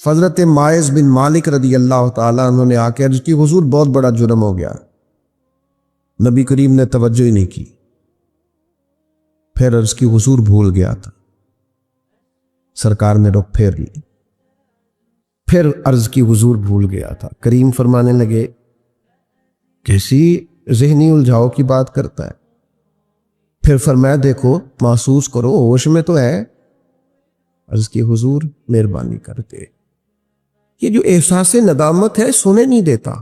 حضرت ماعز بن مالک رضی اللہ تعالیٰ عنہ نے آ کے عرض کی حضور بہت بڑا جرم ہو گیا۔ نبی کریم نے توجہ ہی نہیں کی۔ پھر عرض کی حضور بھول گیا تھا۔ سرکار نے رخ پھیر لی۔ پھر عرض کی حضور بھول گیا تھا۔ کریم فرمانے لگے کیسی ذہنی الجھاؤ کی بات کرتا ہے۔ پھر فرمایا دیکھو محسوس کرو ہوش میں تو ہے۔ عرض کی حضور مہربانی کرتے، یہ جو احساس ندامت ہے سونے نہیں دیتا،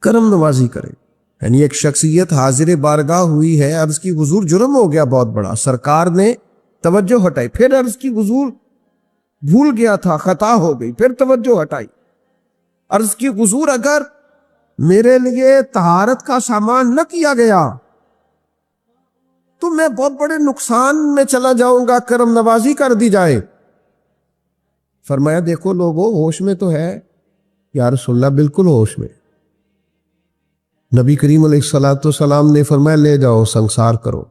کرم نوازی کرے۔ یعنی ایک شخصیت حاضر بارگاہ ہوئی ہے، عرض کی حضور جرم ہو گیا بہت بڑا، سرکار نے توجہ ہٹائی۔ پھر عرض کی حضور بھول گیا تھا، خطا ہو گئی، پھر توجہ ہٹائی۔ عرض کی حضور اگر میرے لیے طہارت کا سامان نہ کیا گیا تو میں بہت بڑے نقصان میں چلا جاؤں گا، کرم نوازی کر دی جائے۔ فرمایا دیکھو لوگوں ہوش میں تو ہے۔ یا رسول اللہ بالکل ہوش میں۔ نبی کریم علیہ الصلوۃ والسلام نے فرمایا لے جاؤ سنسار کرو۔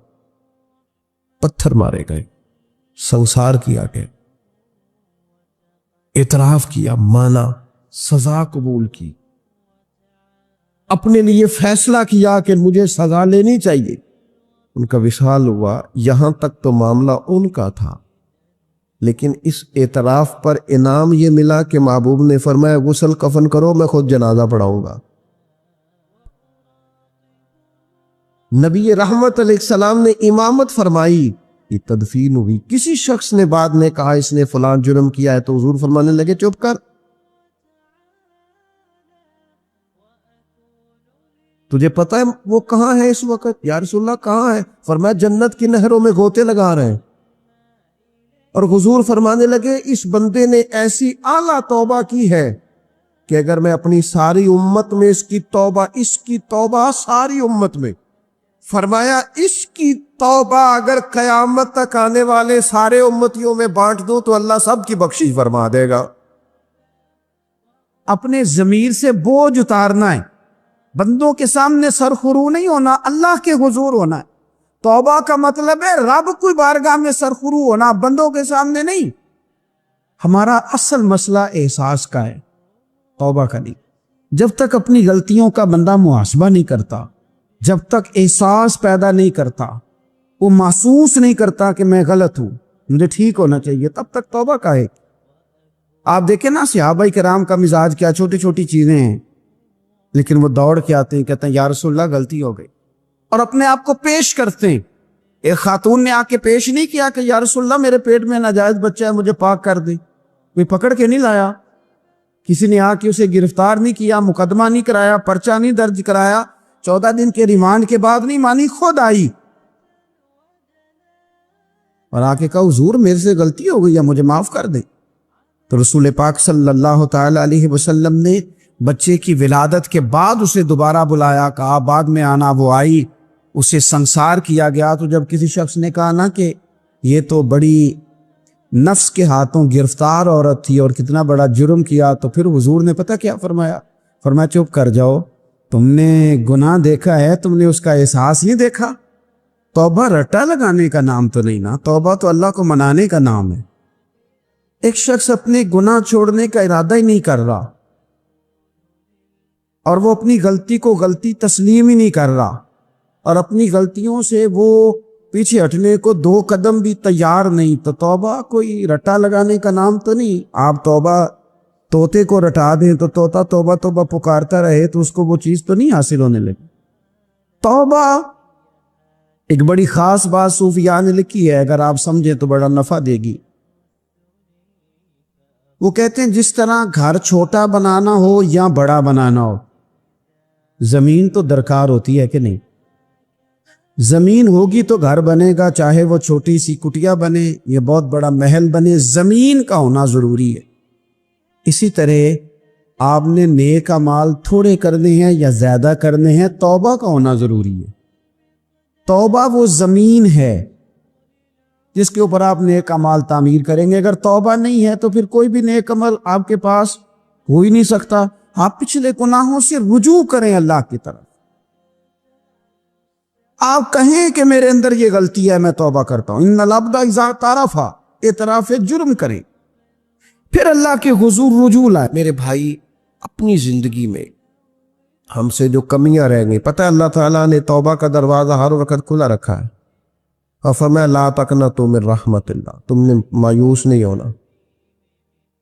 پتھر مارے گئے، سنسار کیا گیا، اعتراف کیا، مانا، سزا قبول کی، اپنے لیے فیصلہ کیا کہ مجھے سزا لینی چاہیے۔ ان کا وصال ہوا۔ یہاں تک تو معاملہ ان کا تھا، لیکن اس اعتراف پر انعام یہ ملا کہ محبوب نے فرمایا غسل کفن کرو، میں خود جنازہ پڑھاؤں گا۔ نبی رحمت علیہ السلام نے امامت فرمائی، یہ تدفین ہوئی۔ کسی شخص نے بعد میں کہا اس نے فلان جرم کیا ہے، تو حضور فرمانے لگے چپ کر، تجھے پتہ ہے وہ کہاں ہے اس وقت؟ یا رسول اللہ کہاں ہے؟ فرمایا جنت کی نہروں میں غوطے لگا رہے ہیں۔ اور حضور فرمانے لگے اس بندے نے ایسی اعلیٰ توبہ کی ہے کہ اگر میں اپنی ساری امت میں اس کی توبہ ساری امت میں، فرمایا اس کی توبہ اگر قیامت تک آنے والے سارے امتیوں میں بانٹ دوں تو اللہ سب کی بخشش فرما دے گا۔ اپنے ضمیر سے بوجھ اتارنا ہے، بندوں کے سامنے سرخرو نہیں ہونا، اللہ کے حضور ہونا ہے۔ توبہ کا مطلب ہے رب کوئی بارگاہ میں سرخرو ہونا، بندوں کے سامنے نہیں۔ ہمارا اصل مسئلہ احساس کا ہے، توبہ کا نہیں۔ جب تک اپنی غلطیوں کا بندہ محاسبہ نہیں کرتا، جب تک احساس پیدا نہیں کرتا، وہ محسوس نہیں کرتا کہ میں غلط ہوں، مجھے ٹھیک ہونا چاہیے، تب تک توبہ کا ہے۔ آپ دیکھیں نا صحابہ کرام کا مزاج کیا، چھوٹی چھوٹی چیزیں ہیں لیکن وہ دوڑ کے آتے ہیں، کہتے ہیں یا رسول اللہ غلطی ہو گئی، اور اپنے آپ کو پیش کرتے ہیں۔ ایک خاتون نے آ کے پیش نہیں کیا کہ یا رسول اللہ میرے پیٹ میں ناجائز بچہ ہے، مجھے پاک کر دے۔ کوئی پکڑ کے نہیں لایا، کسی نے آ کے اسے گرفتار نہیں کیا، مقدمہ نہیں کرایا، پرچہ نہیں درج کرایا، 14 دن کے ریمانڈ کے بعد نہیں مانی، خود آئی اور آ کے کہا حضور میرے سے غلطی ہو گئی ہے، مجھے معاف کر دے۔ تو رسول پاک صلی اللہ تعالی علیہ وسلم نے بچے کی ولادت کے بعد اسے دوبارہ بلایا، کہا بعد میں آنا، وہ آئی، اسے سنسار کیا گیا۔ تو جب کسی شخص نے کہا نا کہ یہ تو بڑی نفس کے ہاتھوں گرفتار عورت تھی اور کتنا بڑا جرم کیا، تو پھر حضور نے پتہ کیا فرمایا؟ فرمایا چپ کر جاؤ، تم نے گناہ دیکھا ہے، تم نے اس کا احساس نہیں دیکھا۔ توبہ رٹا لگانے کا نام تو نہیں نا، توبہ تو اللہ کو منانے کا نام ہے۔ ایک شخص اپنے گناہ چھوڑنے کا ارادہ ہی نہیں کر رہا اور وہ اپنی غلطی کو غلطی تسلیم ہی نہیں کر رہا، اور اپنی غلطیوں سے وہ پیچھے ہٹنے کو 2 قدم بھی تیار نہیں، تو توبہ کوئی رٹا لگانے کا نام تو نہیں۔ آپ توبہ طوطے کو رٹا دیں تو طوطا توبہ توبہ پکارتا رہے تو اس کو وہ چیز تو نہیں حاصل ہونے لگی۔ توبہ ایک بڑی خاص بات صوفیاء نے لکھی ہے، اگر آپ سمجھیں تو بڑا نفع دے گی۔ وہ کہتے ہیں جس طرح گھر چھوٹا بنانا ہو یا بڑا بنانا ہو، زمین تو درکار ہوتی ہے کہ نہیں؟ زمین ہوگی تو گھر بنے گا، چاہے وہ چھوٹی سی کٹیا بنے یا بہت بڑا محل بنے، زمین کا ہونا ضروری ہے۔ اسی طرح آپ نے نیک اعمال تھوڑے کرنے ہیں یا زیادہ کرنے ہیں، توبہ کا ہونا ضروری ہے۔ توبہ وہ زمین ہے جس کے اوپر آپ نیک اعمال تعمیر کریں گے۔ اگر توبہ نہیں ہے تو پھر کوئی بھی نیک عمل آپ کے پاس ہو ہی نہیں سکتا۔ آپ پچھلے گناہوں سے رجوع کریں اللہ کی طرف۔ آپ کہیں کہ میرے اندر یہ غلطی ہے، میں توبہ کرتا ہوں۔ ان العبد اذا اعترف، اعتراف جرم کریں۔ پھر اللہ کے حضور رجوع لائے۔ میرے بھائی، اپنی زندگی میں ہم سے جو کمیاں رہ گئی، پتہ ہے اللہ تعالیٰ نے توبہ کا دروازہ ہر وقت کھلا رکھا ہے، اور فرمایا لا تقنطوا من رحمت اللہ، تم نے مایوس نہیں ہونا،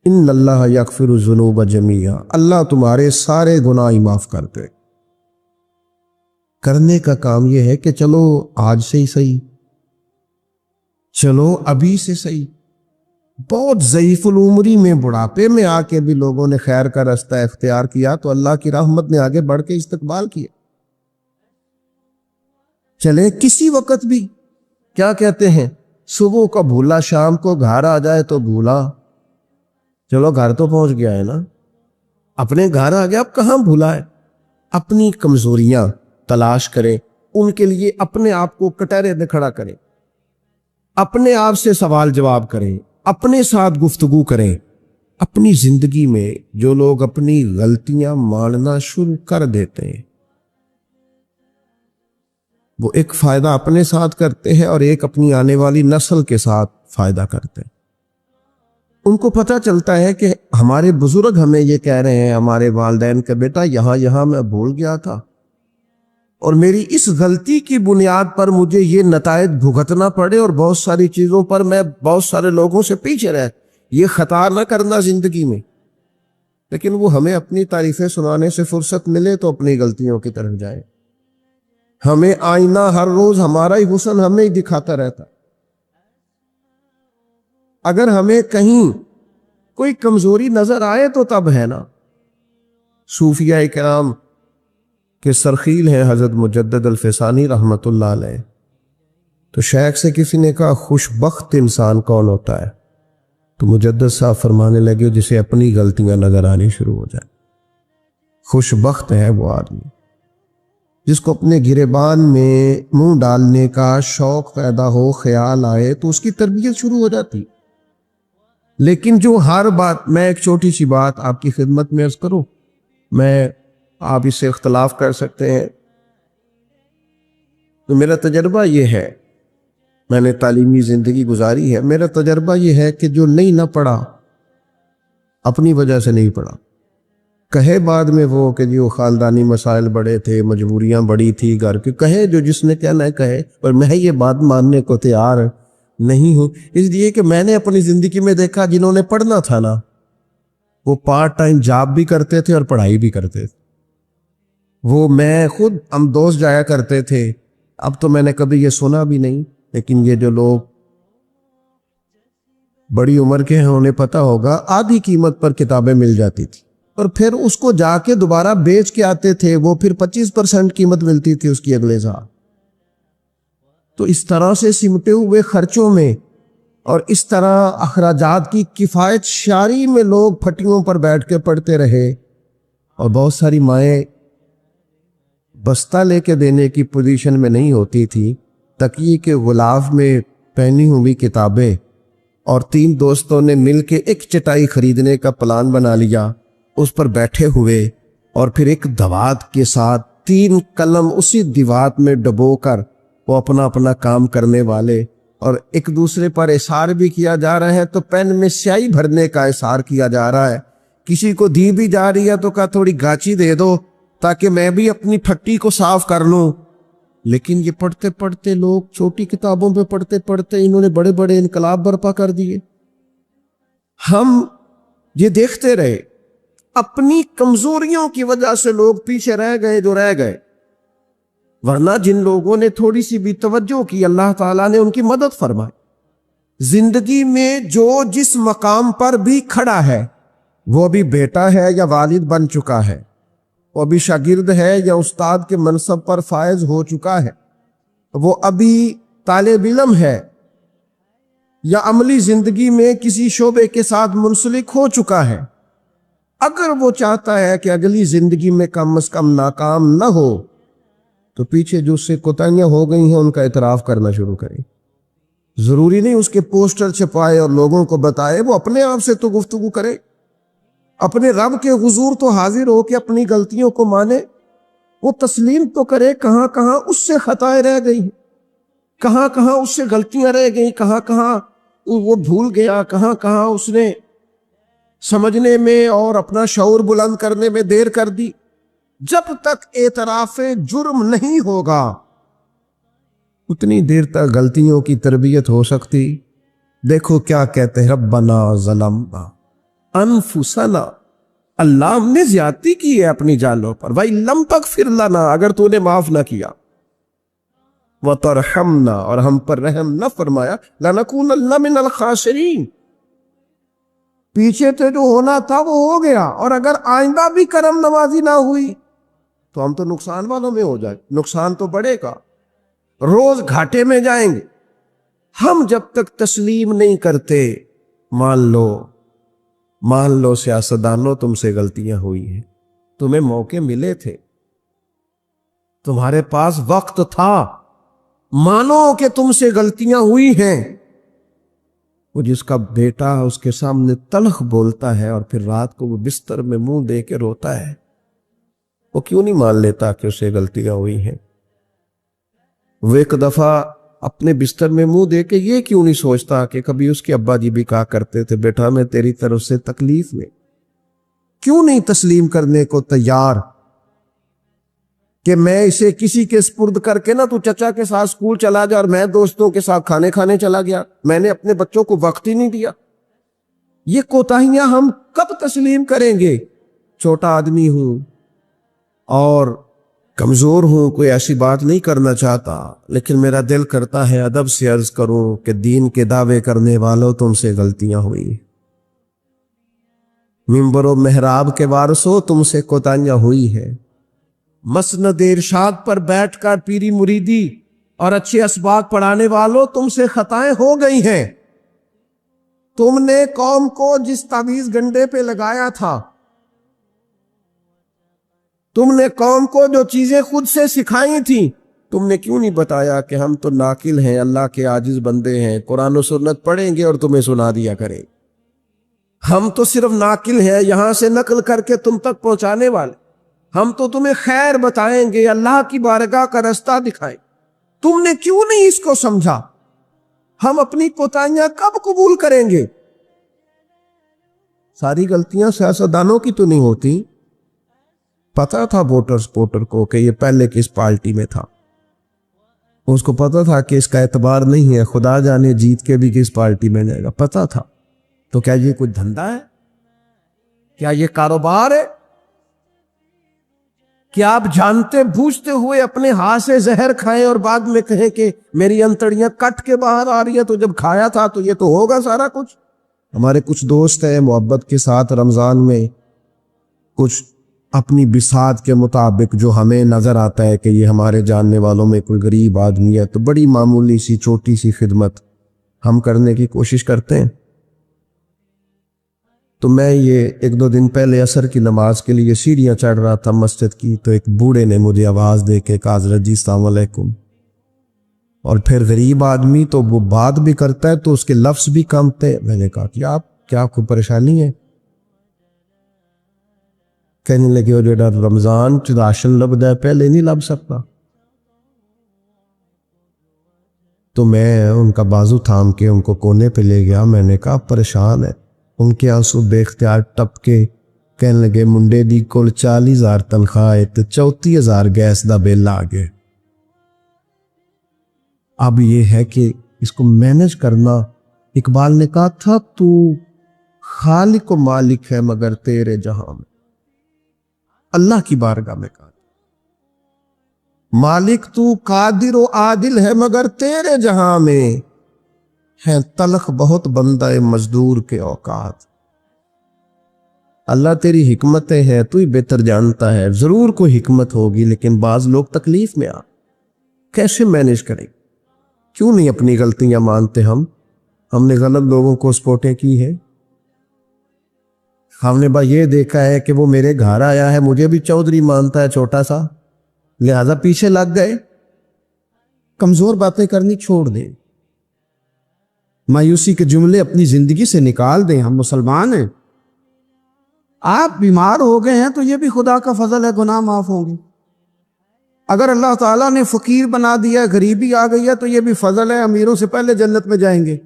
ان اللہ یغفر الذنوب جمیعا، اللہ تمہارے سارے گناہ ہی معاف کرتے۔ کرنے کا کام یہ ہے کہ چلو آج سے ہی صحیح، چلو ابھی سے صحیح۔ بہت ضعیف العمری میں بڑھاپے میں آ کے بھی لوگوں نے خیر کا رستہ اختیار کیا تو اللہ کی رحمت نے آگے بڑھ کے استقبال کیا۔ چلے کسی وقت بھی، کیا کہتے ہیں، صبح کا بھولا شام کو گھر آ جائے تو بھولا، چلو گھر تو پہنچ گیا ہے نا، اپنے گھر آ گیا، اب کہاں بھولا ہے؟ اپنی کمزوریاں تلاش کریں، ان کے لیے اپنے آپ کو کٹہرے میں کھڑا کریں، اپنے آپ سے سوال جواب کریں، اپنے ساتھ گفتگو کریں۔ اپنی زندگی میں جو لوگ اپنی غلطیاں ماننا شروع کر دیتے ہیں وہ ایک فائدہ اپنے ساتھ کرتے ہیں اور ایک اپنی آنے والی نسل کے ساتھ فائدہ کرتے ہیں۔ ان کو پتہ چلتا ہے کہ ہمارے بزرگ ہمیں یہ کہہ رہے ہیں، ہمارے والدین کا بیٹا یہاں میں بھول گیا تھا، اور میری اس غلطی کی بنیاد پر مجھے یہ نتائج بھگتنا پڑے، اور بہت ساری چیزوں پر میں بہت سارے لوگوں سے پیچھے رہ، یہ خطا نہ کرنا زندگی میں۔ لیکن وہ ہمیں اپنی تعریفیں سنانے سے فرصت ملے تو اپنی غلطیوں کی طرف جائیں۔ ہمیں آئینہ ہر روز ہمارا ہی حسن ہمیں ہی دکھاتا رہتا۔ اگر ہمیں کہیں کوئی کمزوری نظر آئے تو تب ہے نا۔ صوفیاء کرام کہ سرخیل ہیں حضرت مجدد الفسانی رحمت اللہ علیہ، تو شیخ سے کسی نے کہا خوش بخت انسان کون ہوتا ہے؟ تو مجدد صاحب فرمانے لگے جسے اپنی غلطیاں نظر آنی شروع ہو جائیں۔ خوش بخت ہے وہ آدمی جس کو اپنے گریبان میں منہ ڈالنے کا شوق پیدا ہو، خیال آئے تو اس کی تربیت شروع ہو جاتی۔ لیکن جو ہر بات، میں ایک چھوٹی سی بات آپ کی خدمت میں عرض کروں، آپ اس سے اختلاف کر سکتے ہیں، تو میرا تجربہ یہ ہے، میں نے تعلیمی زندگی گزاری ہے، میرا تجربہ یہ ہے کہ جو نہیں نہ پڑھا اپنی وجہ سے نہیں پڑھا، کہے بعد میں وہ کہ جو خاندانی مسائل بڑے تھے، مجبوریاں بڑی تھی گھر کی، کہے جو جس نے کہنا ہے کہے، پر میں یہ بات ماننے کو تیار نہیں ہوں، اس لیے کہ میں نے اپنی زندگی میں دیکھا جنہوں نے پڑھنا تھا نا وہ پارٹ ٹائم جاب بھی کرتے تھے اور پڑھائی بھی کرتے تھے۔ وہ میں خود، ہم دوست جایا کرتے تھے، اب تو میں نے کبھی یہ سنا بھی نہیں، لیکن یہ جو لوگ بڑی عمر کے ہیں انہیں پتہ ہوگا، آدھی قیمت پر کتابیں مل جاتی تھی اور پھر اس کو جا کے دوبارہ بیچ کے آتے تھے، وہ پھر 25% قیمت ملتی تھی اس کی اگلے سال۔ تو اس طرح سے سمٹے ہوئے خرچوں میں اور اس طرح اخراجات کی کفایت شاری میں لوگ پھٹیوں پر بیٹھ کے پڑھتے رہے، اور بہت ساری مائیں بستہ لے کے دینے کی پوزیشن میں نہیں ہوتی تھی، تکیے کے غلاف میں پہنی ہوئی کتابیں، اور 3 دوستوں نے مل کے ایک چٹائی خریدنے کا پلان بنا لیا، اس پر بیٹھے ہوئے، اور پھر ایک دوات کے ساتھ 3 قلم اسی دوات میں ڈبو کر وہ اپنا اپنا کام کرنے والے، اور ایک دوسرے پر اثار بھی کیا جا رہا ہے، تو پین میں سیاہی بھرنے کا اثار کیا جا رہا ہے، کسی کو دی بھی جا رہی ہے تو کہا تھوڑی گاچی دے دو تاکہ میں بھی اپنی پھٹی کو صاف کر لوں۔ لیکن یہ پڑھتے پڑھتے لوگ، چھوٹی کتابوں پہ پڑھتے پڑھتے انہوں نے بڑے بڑے انقلاب برپا کر دیے۔ ہم یہ دیکھتے رہے، اپنی کمزوریوں کی وجہ سے لوگ پیچھے رہ گئے جو رہ گئے، ورنہ جن لوگوں نے تھوڑی سی بھی توجہ کی اللہ تعالیٰ نے ان کی مدد فرمائی۔ زندگی میں جو جس مقام پر بھی کھڑا ہے، وہ ابھی بیٹا ہے یا والد بن چکا ہے، وہ ابھی شاگرد ہے یا استاد کے منصب پر فائز ہو چکا ہے، وہ ابھی طالب علم ہے یا عملی زندگی میں کسی شعبے کے ساتھ منسلک ہو چکا ہے، اگر وہ چاہتا ہے کہ اگلی زندگی میں کم از کم ناکام نہ ہو تو پیچھے جو اس سے کوتاہیاں ہو گئی ہیں ان کا اعتراف کرنا شروع کرے۔ ضروری نہیں اس کے پوسٹر چھپائے اور لوگوں کو بتائے، وہ اپنے آپ سے تو گفتگو کرے، اپنے رب کے حضور تو حاضر ہو کے اپنی غلطیوں کو مانے، وہ تسلیم تو کرے کہاں کہاں اس سے خطائیں رہ گئی ہیں، کہاں کہاں اس سے غلطیاں رہ گئیں، کہاں کہاں وہ بھول گیا، کہاں کہاں اس نے سمجھنے میں اور اپنا شعور بلند کرنے میں دیر کر دی. جب تک اعتراف جرم نہیں ہوگا اتنی دیر تک غلطیوں کی تربیت ہو سکتی. دیکھو کیا کہتے ہیں, ربنا ظلمنا انفسنا, اللہ ہم نے زیادتی کی ہے اپنی جانوں پر, وَإِن لَمْ تَغْفِرْ لَنَا, اگر تو نے معاف نہ کیا, وَتَرْحَمْنَا, اور ہم پر رحم نہ فرمایا, لَنَكُونَنَّ مِنَ الْخَاسِرِينَ, پیچھے تو جو ہونا تھا وہ ہو گیا, اور اگر آئندہ بھی کرم نوازی نہ ہوئی تو ہم تو نقصان والوں میں ہو جائیں, نقصان تو بڑھے گا, روز گھاٹے میں جائیں گے. ہم جب تک تسلیم نہیں کرتے, مان لو سیاستدانوں تم سے غلطیاں ہوئی ہیں, تمہیں موقع ملے تھے, تمہارے پاس وقت تھا, مانو کہ تم سے غلطیاں ہوئی ہیں. وہ جس کا بیٹا اس کے سامنے تلخ بولتا ہے اور پھر رات کو وہ بستر میں منہ دے کے روتا ہے, وہ کیوں نہیں مان لیتا کہ اسے غلطیاں ہوئی ہیں؟ وہ ایک دفعہ اپنے بستر میں منہ دے کے یہ کیوں نہیں سوچتا کہ کبھی اس کے ابا جی بھی کہا کرتے تھے, بیٹا میں تیری طرف سے تکلیف میں, کیوں نہیں تسلیم کرنے کو تیار کہ میں اسے کسی کے سپرد کر کے, نہ تو چچا کے ساتھ سکول چلا جا اور میں دوستوں کے ساتھ کھانے کھانے چلا گیا, میں نے اپنے بچوں کو وقت ہی نہیں دیا. یہ کوتاہیاں ہم کب تسلیم کریں گے؟ چھوٹا آدمی ہوں اور کمزور ہوں, کوئی ایسی بات نہیں کرنا چاہتا, لیکن میرا دل کرتا ہے ادب سے عرض کروں کہ دین کے دعوے کرنے والوں تم سے غلطیاں ہوئی, منبر و محراب کے وارثوں تم سے کوتاہیاں ہوئی ہے, مسند ارشاد پر بیٹھ کر پیری مریدی اور اچھے اسباق پڑھانے والوں تم سے خطائیں ہو گئی ہیں. تم نے قوم کو جس تعویذ گنڈے پہ لگایا تھا, تم نے قوم کو جو چیزیں خود سے سکھائی تھیں, تم نے کیوں نہیں بتایا کہ ہم تو ناقل ہیں, اللہ کے عاجز بندے ہیں, قرآن و سنت پڑھیں گے اور تمہیں سنا دیا کریں, ہم تو صرف ناقل ہیں, یہاں سے نقل کر کے تم تک پہنچانے والے, ہم تو تمہیں خیر بتائیں گے, اللہ کی بارگاہ کا رستہ دکھائیں. تم نے کیوں نہیں اس کو سمجھا؟ ہم اپنی کوتاہیاں کب قبول کریں گے؟ ساری غلطیاں سیاستدانوں کی تو نہیں ہوتی. پتا تھا ووٹر سپورٹر کو کہ یہ پہلے کس پارٹی میں تھا, اس کو پتا تھا کہ اس کا اعتبار نہیں ہے, خدا جانے جیت کے بھی کس پارٹی میں جائے گا, پتا تھا. تو کیا یہ کوئی دھندا ہے؟ کیا یہ کاروبار ہے؟ کیا آپ جانتے بوجھتے ہوئے اپنے ہاتھ سے زہر کھائیں اور بعد میں کہیں کہ میری انتڑیاں کٹ کے باہر آ رہی ہیں, تو جب کھایا تھا تو یہ تو ہوگا سارا کچھ. ہمارے کچھ دوست ہیں محبت کے ساتھ رمضان میں کچھ اپنی بساط کے مطابق, جو ہمیں نظر آتا ہے کہ یہ ہمارے جاننے والوں میں کوئی غریب آدمی ہے, تو بڑی معمولی سی چھوٹی سی خدمت ہم کرنے کی کوشش کرتے ہیں. تو میں یہ 1-2 دن پہلے عصر کی نماز کے لیے سیڑھیاں چڑھ رہا تھا مسجد کی, تو ایک بوڑھے نے مجھے آواز دے کے کہا حضرت جی السلام علیکم, اور پھر غریب آدمی تو وہ بات بھی کرتا ہے تو اس کے لفظ بھی کم تھے. میں نے کہا کہ آپ کیا کوئی پریشانی ہے؟ کہنے لگے وہ جڑا رمضان چ راشن لبدا ہے پہلے نہیں لب سکتا. تو میں ان کا بازو تھام کے ان کو کونے پہ لے گیا. میں نے کہا پریشان ہے. ان کے آنسو بے اختیار ٹپ کے کہنے لگے منڈے دی کل 40,000 تنخواہ ہے تو 34,000 گیس دا بل آ گئے. اب یہ ہے کہ اس کو مینج کرنا. اقبال نے کہا تھا تو خالق و مالک ہے مگر تیرے جہاں میں, اللہ کی بارگاہ میں کہا مالک تو قادر و عادل ہے مگر تیرے جہاں میں ہے تلخ بہت بندہ مزدور کے اوقات. اللہ تیری حکمتیں ہیں, تو ہی بہتر جانتا ہے, ضرور کوئی حکمت ہوگی, لیکن بعض لوگ تکلیف میں کیسے مینج کریں؟ کیوں نہیں اپنی غلطیاں مانتے؟ ہم نے غلط لوگوں کو سپورٹیں کی ہے. ہم نے یہ دیکھا ہے کہ وہ میرے گھر آیا ہے, مجھے بھی چودھری مانتا ہے چھوٹا سا, لہذا پیچھے لگ گئے. کمزور باتیں کرنی چھوڑ دیں, مایوسی کے جملے اپنی زندگی سے نکال دیں. ہم مسلمان ہیں. آپ بیمار ہو گئے ہیں تو یہ بھی خدا کا فضل ہے, گناہ معاف ہوں گے. اگر اللہ تعالیٰ نے فقیر بنا دیا, غریبی آ گئی ہے, تو یہ بھی فضل ہے, امیروں سے پہلے جنت میں جائیں گے.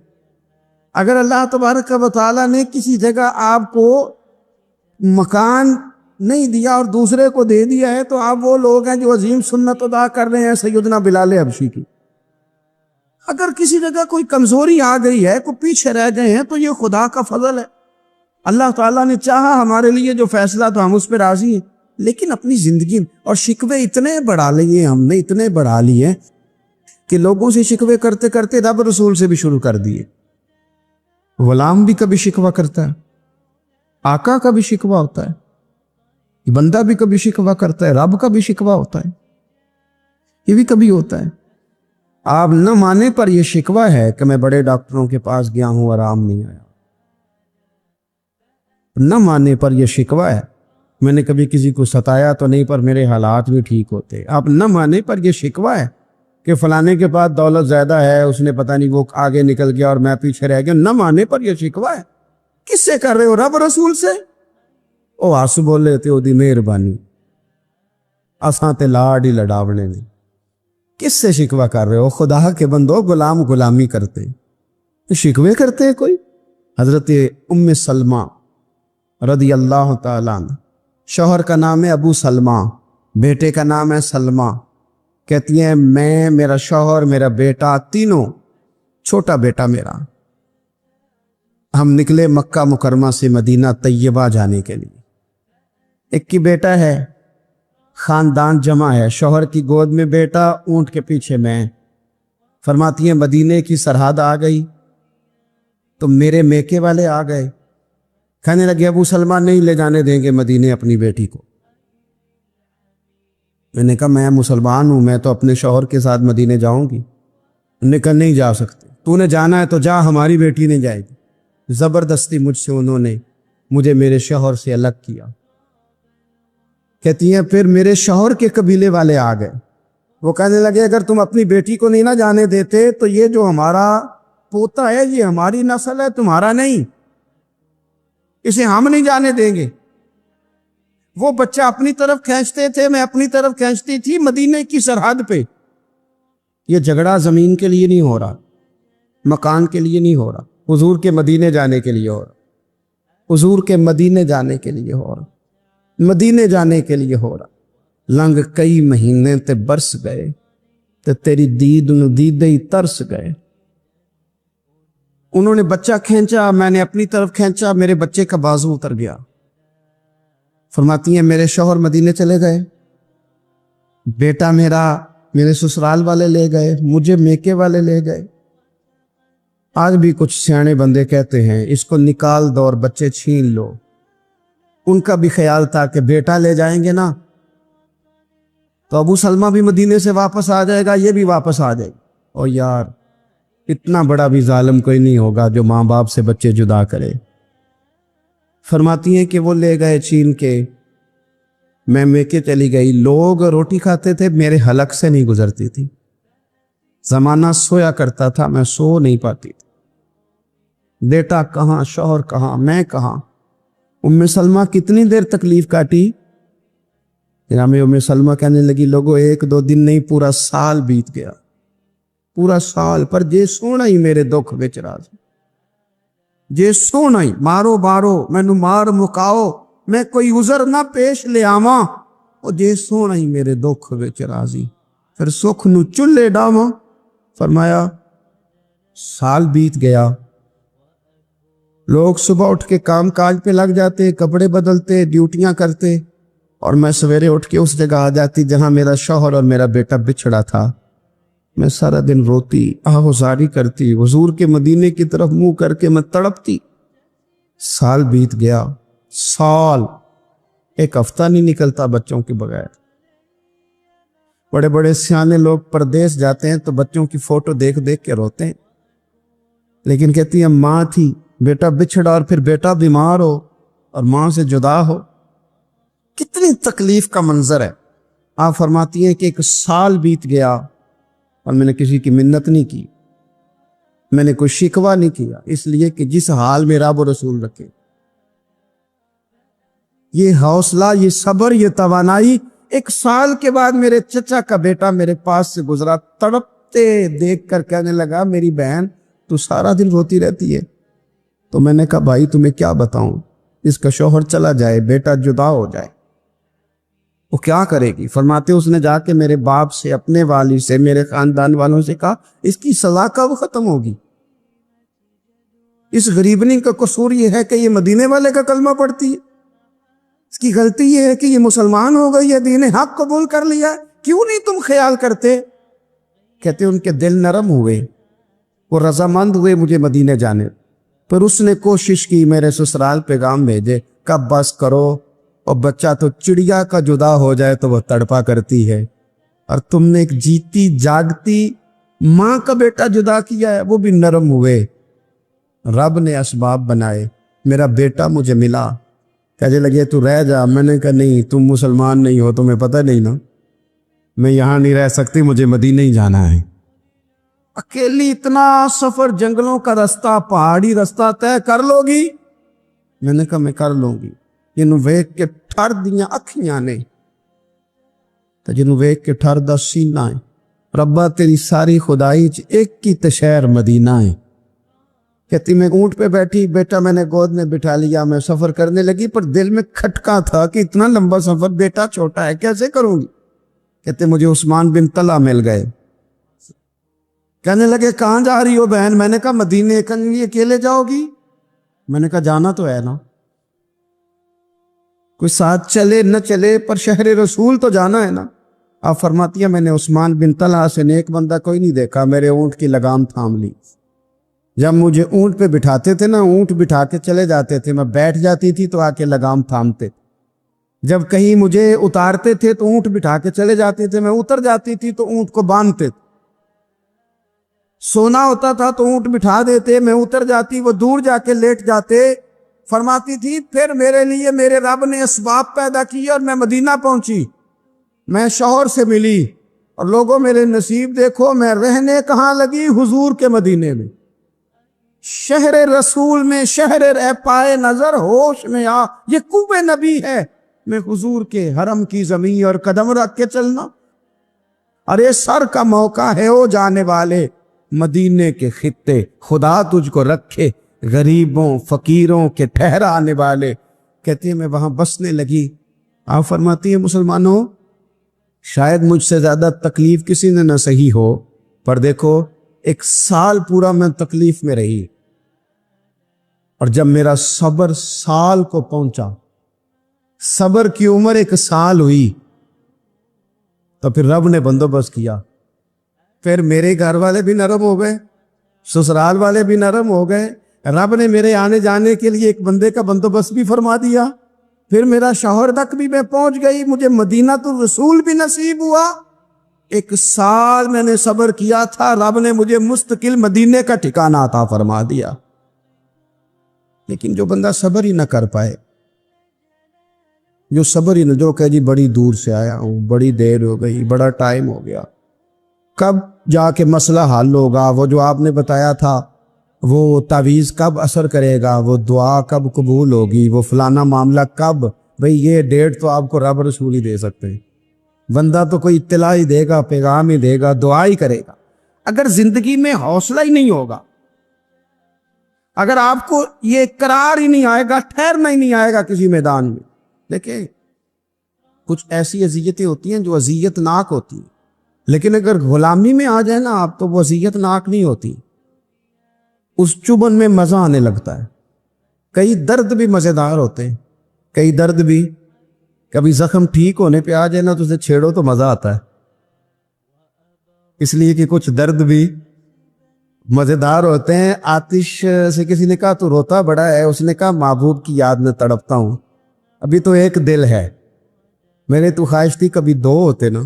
اگر اللہ تبارک و تعالیٰ نے کسی جگہ آپ کو مکان نہیں دیا اور دوسرے کو دے دیا ہے تو آپ وہ لوگ ہیں جو عظیم سنت ادا کر رہے ہیں سیدنا بلال حبشی کی. اگر کسی جگہ کوئی کمزوری آ گئی ہے، کوئی پیچھے رہ گئے ہیں، تو یہ خدا کا فضل ہے. اللہ تعالیٰ نے چاہا ہمارے لیے جو فیصلہ تو ہم اس پہ راضی ہیں، لیکن اپنی زندگی اور شکوے اتنے بڑھا لیے ہم نے، اتنے بڑھا لیے کہ لوگوں سے شکوے کرتے کرتے رب رسول سے بھی شروع کر دیے. غلام بھی کبھی شکوہ کرتا ہے، آقا کا بھی شکوہ ہوتا ہے، بندہ بھی کبھی شکوہ کرتا ہے، رب کا بھی شکوہ ہوتا ہے، یہ بھی کبھی ہوتا ہے. آپ نہ مانے پر یہ شکوہ ہے کہ میں بڑے ڈاکٹروں کے پاس گیا ہوں آرام نہیں آیا. نہ مانے پر یہ شکوہ ہے میں نے کبھی کسی کو ستایا تو نہیں پر میرے حالات بھی ٹھیک ہوتے. آپ نہ مانے پر یہ شکوہ ہے کہ فلانے کے پاس دولت زیادہ ہے، اس نے پتہ نہیں وہ آگے نکل گیا اور میں پیچھے رہ گیا. نہ مانے پر یہ شکوہ ہے. کس سے کر رہے ہو؟ رب رسول سے. او آسو بول رہے تھے او دی مہربانی اساں تے لاڈ ہی لڑاونے نے. کس سے شکوہ کر رہے ہو؟ خدا کے بندو، غلام غلامی کرتے شکوے کرتے ہیں کوئی. حضرت ام سلمہ رضی اللہ تعالیٰ عنہ، شوہر کا نام ہے ابو سلمہ، بیٹے کا نام ہے سلمہ. کہتی ہیں میں، میرا شوہر، میرا بیٹا، تینوں، چھوٹا بیٹا میرا، ہم نکلے مکہ مکرمہ سے مدینہ طیبہ جانے کے لیے. ایک ہی بیٹا ہے، خاندان جمع ہے، شوہر کی گود میں بیٹا، اونٹ کے پیچھے میں. فرماتی ہیں مدینے کی سرحد آ گئی تو میرے میکے والے آ گئے، کہنے لگے ابو سلمہ نہیں لے جانے دیں گے مدینے اپنی بیٹی کو. میں نے کہا میں مسلمان ہوں، میں تو اپنے شوہر کے ساتھ مدینے جاؤں گی. انہوں نے کہا نہیں جا سکتے، تو نے جانا ہے تو جا، ہماری بیٹی نہیں جائے گی. زبردستی مجھ سے انہوں نے مجھے میرے شوہر سے الگ کیا. کہتی ہیں پھر میرے شوہر کے قبیلے والے آ گئے، وہ کہنے لگے اگر تم اپنی بیٹی کو نہیں نہ جانے دیتے تو یہ جو ہمارا پوتا ہے یہ ہماری نسل ہے، تمہارا نہیں، اسے ہم نہیں جانے دیں گے. وہ بچہ اپنی طرف کھینچتے تھے، میں اپنی طرف کھینچتی تھی مدینے کی سرحد پہ. یہ جھگڑا زمین کے لیے نہیں ہو رہا، مکان کے لیے نہیں ہو رہا، حضور کے مدینے جانے کے لیے ہو رہا، حضور کے مدینے جانے کے لیے ہو رہا، مدینے جانے کے لیے ہو رہا. لنگ کئی مہینے تے برس گئے تے تیری دید نو دیدے ہی ترس گئے. انہوں نے بچہ کھینچا، میں نے اپنی طرف کھینچا، میرے بچے کا بازو اتر گیا. فرماتی ہیں میرے شوہر مدینے چلے گئے، بیٹا میرا میرے سسرال والے لے گئے، مجھے میکے والے لے گئے. آج بھی کچھ سیانے بندے کہتے ہیں اس کو نکال دو اور بچے چھین لو. ان کا بھی خیال تھا کہ بیٹا لے جائیں گے نا تو ابو سلمہ بھی مدینے سے واپس آ جائے گا، یہ بھی واپس آ جائے گا. اور یار اتنا بڑا بھی ظالم کوئی نہیں ہوگا جو ماں باپ سے بچے جدا کرے. فرماتی ہیں کہ وہ لے گئے چھین کے، میں میکے چلی گئی. لوگ روٹی کھاتے تھے، میرے حلق سے نہیں گزرتی تھی. زمانہ سویا کرتا تھا، میں سو نہیں پاتی تھی. بیٹا کہاں، شوہر کہاں، میں کہاں. ام سلمہ کتنی دیر تکلیف کاٹی. جناب ام سلمہ کہنے لگی لوگوں ایک دو دن نہیں پورا سال بیت گیا، پورا سال. پر جے سونا ہی میرے دکھ وچ راض، جے سونا ہی مارو بارو مینو مار مکاؤ میں کوئی عذر نہ پیش لے آواں، اور جے سونا ہی میرے دکھ وچ راضی پھر سکھ نو چلے ڈاواں. فرمایا سال بیت گیا، لوگ صبح اٹھ کے کام کاج پہ لگ جاتے، کپڑے بدلتے، ڈیوٹیاں کرتے، اور میں سویرے اٹھ کے اس جگہ آ جاتی جہاں میرا شوہر اور میرا بیٹا بچھڑا تھا. میں سارا دن روتی، آہوزاری کرتی، حضور کے مدینے کی طرف منہ کر کے میں تڑپتی. سال بیت گیا، سال، ایک ہفتہ نہیں نکلتا بچوں کے بغیر. بڑے بڑے سیانے لوگ پردیس جاتے ہیں تو بچوں کی فوٹو دیکھ دیکھ کے روتے ہیں، لیکن کہتی ہیں ماں تھی، بیٹا بچھڑا اور پھر بیٹا بیمار ہو اور ماں سے جدا ہو، کتنی تکلیف کا منظر ہے. آپ فرماتی ہیں کہ ایک سال بیت گیا اور میں نے کسی کی منت نہیں کی، میں نے کوئی شکوہ نہیں کیا، اس لیے کہ جس حال میں رب و رسول رکھے. یہ حوصلہ، یہ صبر، یہ توانائی. ایک سال کے بعد میرے چچا کا بیٹا میرے پاس سے گزرا، تڑپتے دیکھ کر کہنے لگا میری بہن تو سارا دن روتی رہتی ہے، تو میں نے کہا بھائی تمہیں کیا بتاؤں، اس کا شوہر چلا جائے، بیٹا جدا ہو جائے، وہ کیا کرے گی؟ فرماتے اس نے جا کے میرے باپ سے، اپنے والد سے، میرے خاندان والوں سے کہا اس کی سزا کب ختم ہوگی؟ اس غریبنی کا قصور یہ ہے کہ یہ مدینے والے کا کلمہ پڑھتی ہے، اس کی غلطی یہ ہے کہ یہ مسلمان ہو گئی ہے، دین حق قبول کر لیا، کیوں نہیں تم خیال کرتے؟ کہتے ان کے دل نرم ہوئے، وہ رضامند ہوئے مجھے مدینے جانے، پر اس نے کوشش کی میرے سسرال پیغام بھیجے، کب بس کرو، اور بچہ تو چڑیا کا جدا ہو جائے تو وہ تڑپا کرتی ہے، اور تم نے ایک جیتی جاگتی ماں کا بیٹا جدا کیا ہے۔ وہ بھی نرم ہوئے، رب نے اسباب بنائے، میرا بیٹا مجھے ملا، کہنے لگے تو رہ جا، میں نے کہا نہیں، تم مسلمان نہیں ہو، تمہیں پتہ نہیں نا، میں یہاں نہیں رہ سکتی، مجھے مدینے ہی جانا ہے۔ اکیلی اتنا سفر، جنگلوں کا رستہ، پہاڑی رستہ طے کر لو گی؟ میں نے کہا میں کر لوں گی۔ جنوں ویک کے ٹھر دیاں اکھیاں نے تو جنوں ویک کے ٹھر دا سینہ ہے، ربا تیری ساری خدائی چ ایک کی تشہر مدینہ ہے۔ کہتی میں اونٹ پہ بیٹھی، بیٹا میں نے گود میں بٹھا لیا، میں سفر کرنے لگی، پر دل میں کھٹکا تھا کہ اتنا لمبا سفر، بیٹا چھوٹا ہے، کیسے کروں گی؟ کہتے مجھے عثمان بن طلحہ مل گئے، کہنے لگے کہاں جا رہی ہو بہن؟ میں نے کہا مدینے۔ کہیں اکیلے جاؤ گی؟ میں نے کہا جانا تو ہے نا، کوئی ساتھ چلے نہ چلے پر شہر رسول تو جانا ہے نا۔ آپ فرماتی ہیں میں نے عثمان بن طلحہ سے نیک بندہ کوئی نہیں دیکھا، میرے اونٹ کی لگام تھام لی۔ جب مجھے اونٹ پہ بٹھاتے تھے نا، اونٹ بٹھا کے چلے جاتے تھے، میں بیٹھ جاتی تھی تو آ کے لگام تھامتے، جب کہیں مجھے اتارتے تھے تو اونٹ بٹھا کے چلے جاتے تھے، میں اتر جاتی تھی تو اونٹ کو باندھتے تھے، سونا ہوتا تھا تو اونٹ بٹھا دیتے، میں اتر جاتی، وہ دور جا کے لیٹ جاتے۔ فرماتی تھی پھر میرے لیے میرے رب نے اسباب پیدا کیے اور میں مدینہ پہنچی، میں شوہر سے ملی، اور لوگوں میرے نصیب دیکھو، میں رہنے کہاں لگی؟ حضور کے مدینے میں، شہر رسول میں، شہر رہ پائے نظر ہوش میں آ، یہ کوبے نبی ہے، میں حضور کے حرم کی زمین اور قدم رکھ کے چلنا۔ ارے سر کا موقع ہے او جانے والے، مدینے کے خطے خدا تجھ کو رکھے، غریبوں فقیروں کے ٹھہرانے والے۔ کہتی ہے میں وہاں بسنے لگی۔ آپ فرماتی ہیں مسلمانوں، شاید مجھ سے زیادہ تکلیف کسی نے نہ سہی ہو، پر دیکھو 1 سال پورا میں تکلیف میں رہی، اور جب میرا صبر سال کو پہنچا، صبر کی عمر 1 سال ہوئی، تو پھر رب نے بندوبست کیا، پھر میرے گھر والے بھی نرم ہو گئے، سسرال والے بھی نرم ہو گئے، رب نے میرے آنے جانے کے لیے ایک بندے کا بندوبست بھی فرما دیا، پھر میرا شوہر تک بھی میں پہنچ گئی، مجھے مدینہ تو رسول بھی نصیب ہوا۔ 1 سال میں نے صبر کیا تھا، رب نے مجھے مستقل مدینے کا ٹھکانہ عطا فرما دیا۔ لیکن جو بندہ صبر ہی نہ کر پائے، جو صبر ہی نہ، جو کہ جی بڑی دور سے آیا ہوں، بڑی دیر ہو گئی، بڑا ٹائم ہو گیا، کب جا کے مسئلہ حل ہوگا؟ وہ جو آپ نے بتایا تھا وہ تعویذ کب اثر کرے گا؟ وہ دعا کب قبول ہوگی؟ وہ فلانا معاملہ کب؟ بھئی یہ ڈیٹ تو آپ کو رب رسول ہی دے سکتے ہیں، بندہ تو کوئی اطلاع ہی دے گا، پیغام ہی دے گا، دعا ہی کرے گا۔ اگر زندگی میں حوصلہ ہی نہیں ہوگا، اگر آپ کو یہ قرار ہی نہیں آئے گا، ٹھہرنا ہی نہیں آئے گا کسی میدان میں، دیکھیں کچھ ایسی اذیتیں ہوتی ہیں جو اذیت ناک ہوتی ہیں، لیکن اگر غلامی میں آ جائے نا آپ تو وہ اذیت ناک نہیں ہوتی، اس چبن میں مزہ آنے لگتا ہے۔ کئی درد بھی مزیدار ہوتے ہیں، کئی درد بھی، کبھی زخم ٹھیک ہونے پہ آ جائے نا تو اسے چھیڑو تو مزہ آتا ہے، اس لیے کہ کچھ درد بھی مزیدار ہوتے ہیں۔ آتش سے کسی نے کہا تو روتا بڑا ہے، اس نے کہا محبوب کی یاد میں تڑپتا ہوں، ابھی تو ایک دل ہے، میرے تو خواہش تھی کبھی 2 ہوتے نا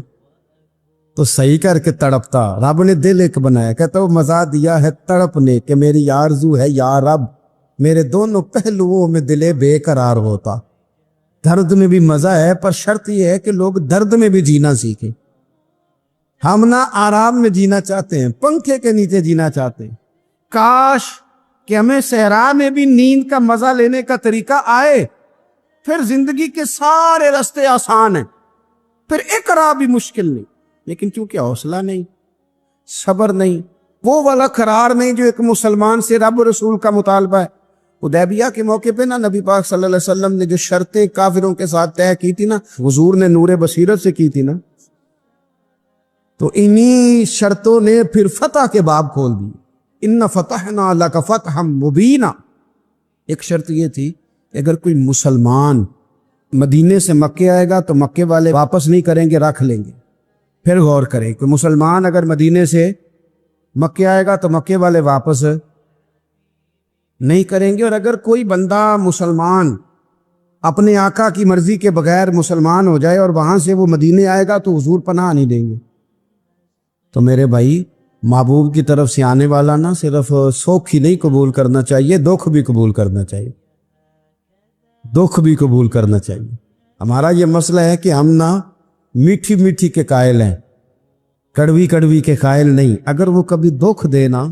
تو صحیح کر کے تڑپتا، رب نے دل ایک بنایا، کہتا وہ مزہ دیا ہے تڑپنے کہ میری آرزو ہے یا رب میرے دونوں پہلوؤں میں دل بے قرار ہوتا۔ درد میں بھی مزہ ہے، پر شرط یہ ہے کہ لوگ درد میں بھی جینا سیکھیں۔ ہم نہ آرام میں جینا چاہتے ہیں، پنکھے کے نیچے جینا چاہتے ہیں، کاش کہ ہمیں صحرا میں بھی نیند کا مزہ لینے کا طریقہ آئے، پھر زندگی کے سارے راستے آسان ہیں، پھر اقرا بھی مشکل نہیں۔ لیکن چونکہ حوصلہ نہیں، صبر نہیں، وہ والا قرار نہیں جو ایک مسلمان سے رب رسول کا مطالبہ ہے، حدیبیہ کے موقع پہ نا نبی پاک صلی اللہ علیہ وسلم نے جو شرطیں کافروں کے ساتھ طے کی تھی نا، حضور نے نور بصیرت سے کی تھی نا، تو انہی شرطوں نے پھر فتح کے باب کھول دی. ان فتحنا لک فتحا مبینا. ایک شرط یہ تھی کہ اگر کوئی مسلمان مدینے سے مکے آئے گا تو مکے والے واپس نہیں کریں گے، رکھ لیں گے. پھر غور کریں، کوئی مسلمان اگر مدینے سے مکے آئے گا تو مکے والے واپس نہیں کریں گے، اور اگر کوئی بندہ مسلمان اپنے آقا کی مرضی کے بغیر مسلمان ہو جائے اور وہاں سے وہ مدینے آئے گا تو حضور پناہ نہیں دیں گے. تو میرے بھائی، محبوب کی طرف سے آنے والا نہ صرف سوکھ ہی نہیں قبول کرنا چاہیے، دکھ بھی قبول کرنا چاہیے، دکھ بھی قبول کرنا چاہیے. ہمارا یہ مسئلہ ہے کہ ہم نہ میٹھی میٹھی کے قائل ہیں، کڑوی کڑوی کے قائل نہیں. اگر وہ کبھی دکھ دینا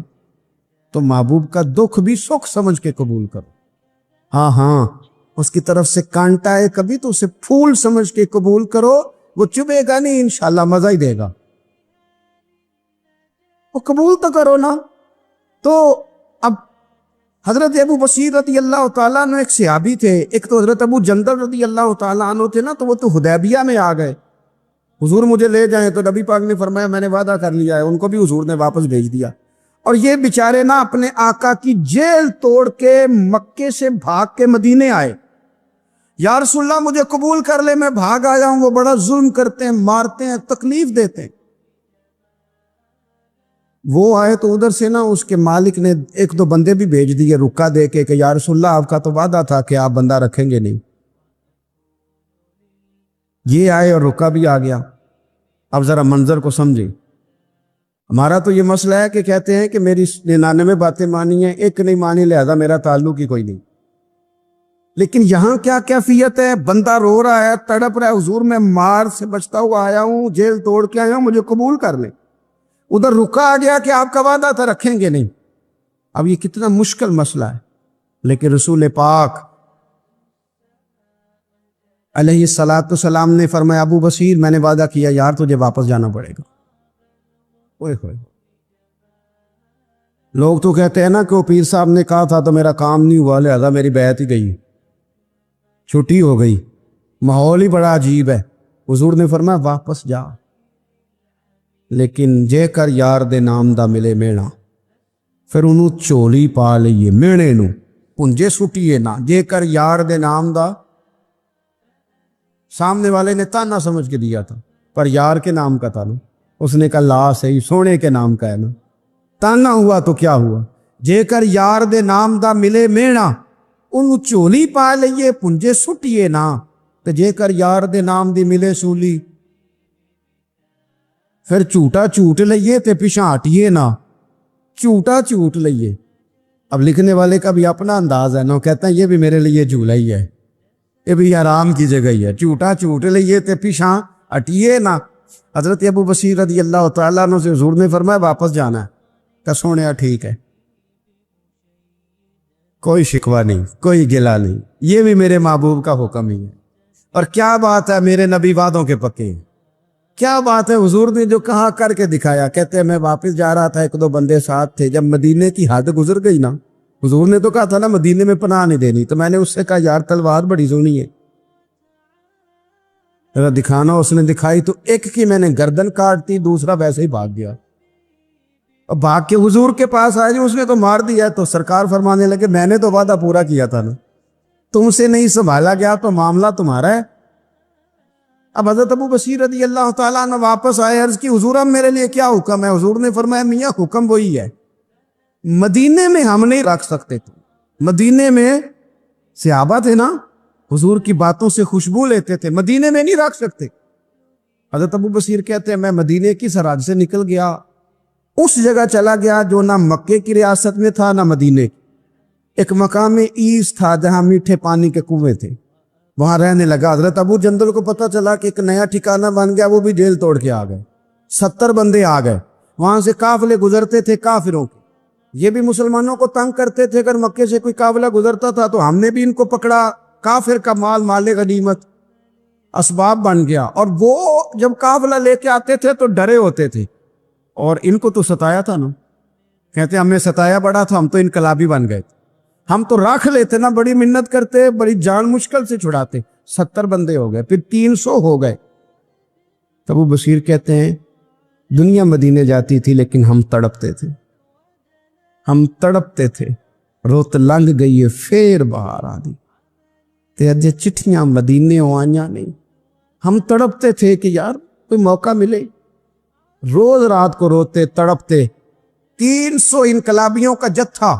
تو محبوب کا دکھ بھی سکھ سمجھ کے قبول کرو. ہاں اس کی طرف سے کانٹا ہے کبھی تو اسے پھول سمجھ کے قبول کرو. وہ چبھے گا نہیں، انشاءاللہ مزہ ہی دے گا. وہ قبول تو کرو نا. تو اب حضرت ابو بصیر رضی اللہ تعالیٰ عنہ ایک صحابی تھے، ایک تو حضرت ابو جندل رضی اللہ تعالیٰ عنہ تھے نا، تو وہ تو حدیبیہ میں آ گئے. حضور مجھے لے جائیں، تو نبی پاک نے فرمایا میں نے وعدہ کر لیا ہے. ان کو بھی حضور نے واپس بھیج دیا. اور یہ بیچارے نا اپنے آقا کی جیل توڑ کے مکے سے بھاگ کے مدینے آئے. یا رسول اللہ مجھے قبول کر لے، میں بھاگ آیا ہوں. وہ بڑا ظلم کرتے ہیں، مارتے ہیں، تکلیف دیتے ہیں. وہ آئے تو ادھر سے نا اس کے مالک نے ایک دو بندے بھی بھیج دیے رکا دے کے کہ یا رسول اللہ آپ کا تو وعدہ تھا کہ آپ بندہ رکھیں گے نہیں. یہ آئے اور رکا بھی آ گیا. اب ذرا منظر کو سمجھیں. ہمارا تو یہ مسئلہ ہے کہ کہتے ہیں کہ میری 99 باتیں مانی ہیں، ایک نہیں مانی، لہذا میرا تعلق ہی کوئی نہیں. لیکن یہاں کیا کیفیت ہے؟ بندہ رو رہا ہے، تڑپ رہا ہے، حضور میں مار سے بچتا ہوا آیا ہوں، جیل توڑ کے آیا ہوں، مجھے قبول کر لیں. ادھر رکا آ گیا کہ آپ کا وعدہ تھا رکھیں گے نہیں. اب یہ کتنا مشکل مسئلہ ہے. لیکن رسول پاک علیہ الصلاۃ والسلام نے فرمایا ابو بصیر میں نے وعدہ کیا یار تجھے واپس جانا پڑے گا. اوئے ہوئے، لوگ تو کہتے ہیں نا کہ وہ پیر صاحب نے کہا تھا تو میرا کام نہیں ہوا، لہذا میری بیعت ہی گئی، چھٹی ہو گئی. ماحول ہی بڑا عجیب ہے. حضور نے فرمایا واپس جا، لیکن جے کر یار دے نام دا ملے مینا، پھر انہوں چولی پا لئیے مینے نو پنجے سٹیے نا. جے کر یار دے نام دا، سامنے والے نے تانا سمجھ کے دیا تھا پر یار کے نام کا تھا نا. اس نے کہا لا صحیح، سونے کے نام کا ہے نا. تانا ہوا تو کیا ہوا. جے کر یار دے نام دا ملے مینا، انہوں چولی پا لئیے پنجے سٹیے نا. تو جے کر یار دے نام دی ملے سولی، پھر جھوٹا جھوٹ لئیے تے پیچھا ہٹیے نا. جھوٹا جھوٹ لئیے. اب لکھنے والے کا بھی اپنا انداز ہے نا، کہتا ہے یہ بھی میرے لیے جھولا ہی ہے، یہ بھی آرام کی جگہ ہی ہے. جھوٹا جھوٹ لئیے تے پیچھا ہٹیے نا. حضرت ابو بصیر رضی اللہ تعالیٰ عنہ سے حضور نے فرمایا واپس جانا ہے. کہ سونے ٹھیک ہے، کوئی شکوہ نہیں، کوئی گلہ نہیں، یہ بھی میرے محبوب کا حکم ہی ہے. اور کیا بات ہے، میرے نبی وعدوں کے پکے ہیں. کیا بات ہے، حضور نے جو کہا کر کے دکھایا. کہتے ہیں میں واپس جا رہا تھا، ایک دو بندے ساتھ تھے. جب مدینے کی حد گزر گئی نا، حضور نے تو کہا تھا نا مدینے میں پناہ نہیں دینی، تو میں نے اس سے کہا یار تلوار بڑی سونی ہے، ذرا دکھانا. اس نے دکھائی تو ایک کی میں نے گردن کاٹ دی، دوسرا ویسے ہی بھاگ گیا. اور بھاگ کے حضور کے پاس آئے، اس نے تو مار دیا. تو سرکار فرمانے لگے میں نے تو وعدہ پورا کیا تھا نا، تم سے نہیں سنبھالا گیا تو معاملہ تمہارا ہے. اب حضرت ابو بصیر رضی اللہ تعالیٰ عنہ واپس آئے، عرض کی حضور اب میرے لیے کیا حکم ہے؟ حضور نے فرمایا میاں حکم وہی ہے، مدینے میں ہم نہیں رکھ سکتے. تو مدینے میں صحابہ تھے نا، حضور کی باتوں سے خوشبو لیتے تھے، مدینے میں نہیں رکھ سکتے. حضرت ابو بصیر کہتے ہیں میں مدینے کی سرحد سے نکل گیا، اس جگہ چلا گیا جو نہ مکے کی ریاست میں تھا نہ مدینے کی. ایک مقام ایس تھا جہاں میٹھے پانی کے کنویں تھے، وہاں رہنے لگا. حضرت ابو جندل کو پتہ چلا کہ ایک نیا ٹھکانہ بن گیا، وہ بھی جیل توڑ کے آ گئے. 70 بندے آ گئے. وہاں سے قافلے گزرتے تھے کافروں کے، یہ بھی مسلمانوں کو تنگ کرتے تھے. اگر مکے سے کوئی قافلہ گزرتا تھا تو ہم نے بھی ان کو پکڑا. کافر کا مال مال غنیمت اسباب بن گیا. اور وہ جب قافلہ لے کے آتے تھے تو ڈرے ہوتے تھے، اور ان کو تو ستایا تھا نا. کہتے ہمیں ستایا بڑا تھا، ہم تو انقلابی بن گئے. ہم تو رکھ لیتے نا, بڑی منت کرتے, بڑی جان مشکل سے چھڑاتے. 70 بندے ہو گئے, پھر 300 ہو گئے. تو ابو بصیر کہتے ہیں دنیا مدینے جاتی تھی لیکن ہم تڑپتے تھے, ہم تڑپتے تھے. روت لنگ گئی ہے پھر باہر آ دی, تے اجے چٹھیاں مدینے آئیاں نہیں. ہم تڑپتے تھے کہ یار کوئی موقع ملے. روز رات کو روتے تڑپتے. 300 انقلابیوں کا جتھا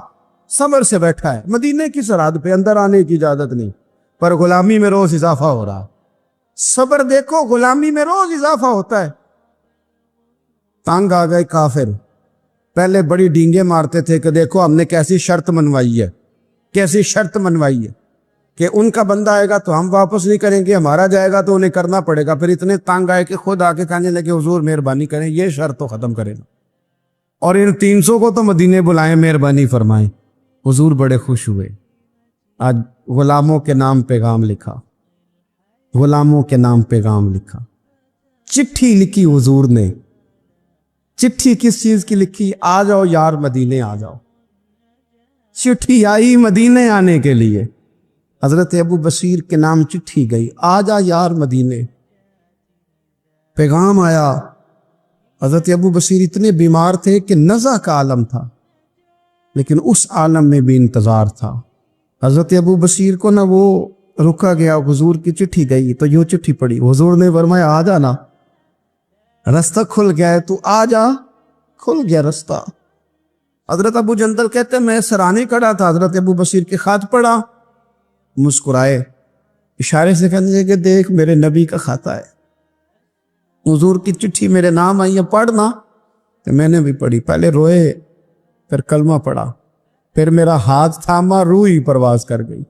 صبر سے بیٹھا ہے مدینے کی سرحد پہ, اندر آنے کی اجازت نہیں, پر غلامی میں روز اضافہ ہو رہا. صبر دیکھو, غلامی میں روز اضافہ ہوتا ہے. تانگ آ گئے کافر. پہلے بڑی ڈینگیں مارتے تھے کہ دیکھو ہم نے کیسی شرط منوائی ہے, کیسی شرط منوائی ہے کہ ان کا بندہ آئے گا تو ہم واپس نہیں کریں گے, ہمارا جائے گا تو انہیں کرنا پڑے گا. پھر اتنے تانگ آئے کہ خود آ کے کہنے لگے حضور مہربانی کریں, یہ شرط تو ختم کریں, اور ان 300 کو تو مدینے بلائیں, مہربانی فرمائیں. حضور بڑے خوش ہوئے. آج غلاموں کے نام پیغام لکھا, غلاموں کے نام پیغام لکھا. چٹھی لکھی حضور نے. چٹھی کس چیز کی لکھی؟ آ جاؤ یار مدینے آ جاؤ. چٹھی آئی مدینے آنے کے لیے. حضرت ابو بصیر کے نام چٹھی گئی, آ جا یار مدینے. پیغام آیا. حضرت ابو بصیر اتنے بیمار تھے کہ نزع کا عالم تھا, لیکن اس عالم میں بھی انتظار تھا. حضرت ابو بصیر کو نہ وہ رکا گیا, حضور کی چٹھی گئی تو یوں چٹھی پڑی. حضور نے فرمایا آ جانا, رستہ کھل گیا ہے, تو آ جا, کھل گیا رستہ. حضرت ابو جندل کہتے ہیں میں سرانے کھڑا تھا, حضرت ابو بصیر کے خط پڑھا, مسکرائے, اشارے سے کہنے لگے کہ دیکھ میرے نبی کا خط ہے, حضور کی چٹھی میرے نام آئی ہے, پڑھنا. تو میں نے بھی پڑھی. پہلے روئے, پھر کلمہ پڑھا, پھر میرا ہاتھ تھاما, روح ہی پرواز کر گئی.